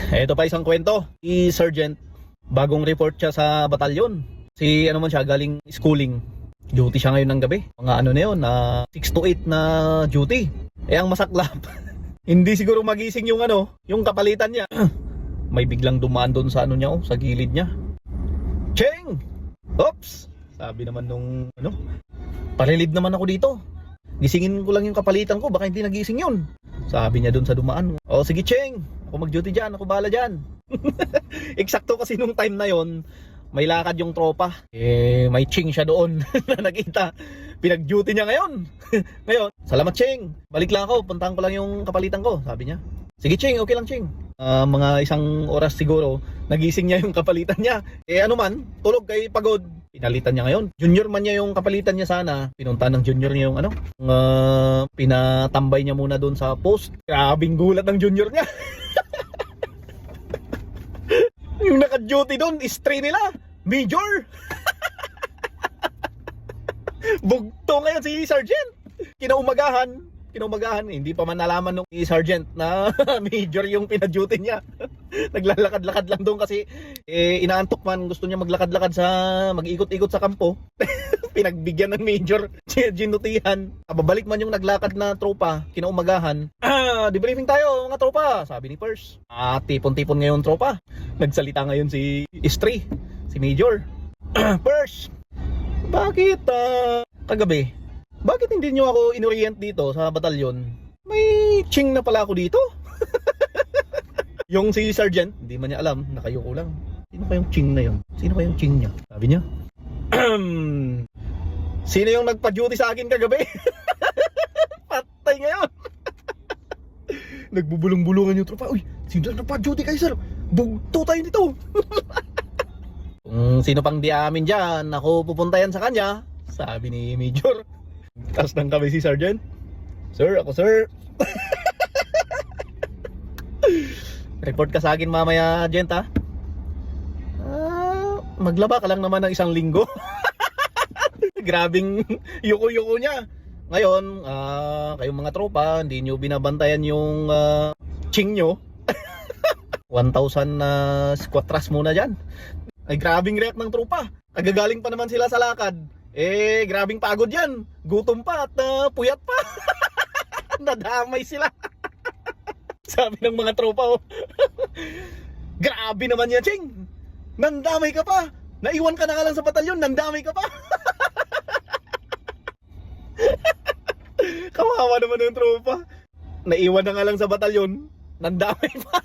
Ito pa isang kwento. Si Sergeant, bagong report siya sa batalyon. Si ano man siya, galing schooling. Duty siya ngayon ng gabi. Mga ano na yun, 6 to 8 na duty. Eh ang masaklap, hindi siguro magising yung ano, yung kapalitan niya. May biglang dumaan doon sa ano niya, sa gilid niya. Cheng! Oops! Sabi naman nung ano, palilib naman ako dito. Gisingin ko lang yung kapalitan ko, baka hindi nagising yun. Sabi niya doon sa dumaan. O sige Cheng, ako mag-duty dyan, ako bahala dyan. Eksakto kasi nung time na yon, may lakad yung tropa. Eh, may Cheng siya doon na nakita. Pinag-duty niya ngayon. Ngayon, salamat Cheng. Balik lang ako, puntahan ko lang yung kapalitan ko, sabi niya. Sige Cheng, okay lang Cheng. Mga isang oras siguro, nagising niya yung kapalitan niya. Eh ano man, tulog kay pagod. Pinalitan niya ngayon. Junior man niya yung kapalitan niya sana. Pinunta ng junior niya yung ano, pinatambay niya muna doon sa post. Grabing gulat ng junior niya. Yung naka-duty doon, istri nila. Major. Bugto ngayon si Sergeant. Kinaumagahan, hindi pa man nalaman nung Sergeant na Major yung pina-duty niya. Naglalakad-lakad lang doon kasi inaantok man, gusto niya maglakad-lakad mag-ikot-ikot sa kampo. Pinagbigyan ng Major, ginutihan. Babalik man yung naglakad na tropa, kinaumagahan. Debriefing tayo mga tropa, sabi ni Pers. Tipon-tipon ngayon tropa. Nagsalita ngayon si Istri, si Major. Pers, bakit kagabi? Bakit hindi nyo ako inorient dito sa batalyon? May Cheng na pala ako dito. Yung si Sergeant, hindi man niya alam, nakayuko lang. Sino kayong Cheng na yun? Sino kayong Cheng niya? Sabi niya, sino yung nagpa-duty sa akin kagabi? Patay ngayon. Nagbubulong-bulungan yung tropa. Uy, sino nagpa-duty kayo sir? Bugto tayo dito. Kung sino pang di amin dyan, ako pupuntayan sa kanya, sabi ni Major. Taas ng kami si Sergeant. Sir, ako sir. Report ka sa akin mamaya, Gent ha. Maglaba ka lang naman ng 1 linggo. Grabing yuko-yuko niya. Ngayon, kayong mga tropa, hindi nyo binabantayan yung Cheng nyo. 1,000 squatras muna dyan. Ay grabing react ng tropa. Kagagaling pa naman sila sa lakad. Eh, grabing pagod yan. Gutom pa at puyat pa. Nadamay sila. Sabi ng mga tropa, oh. Grabe naman yan, Cheng. Nandamay ka pa. Naiwan ka na nga lang sa batalyon, nandamay ka pa. Kawawa naman yung tropa. Naiwan na nga lang sa batalyon, nandamay pa.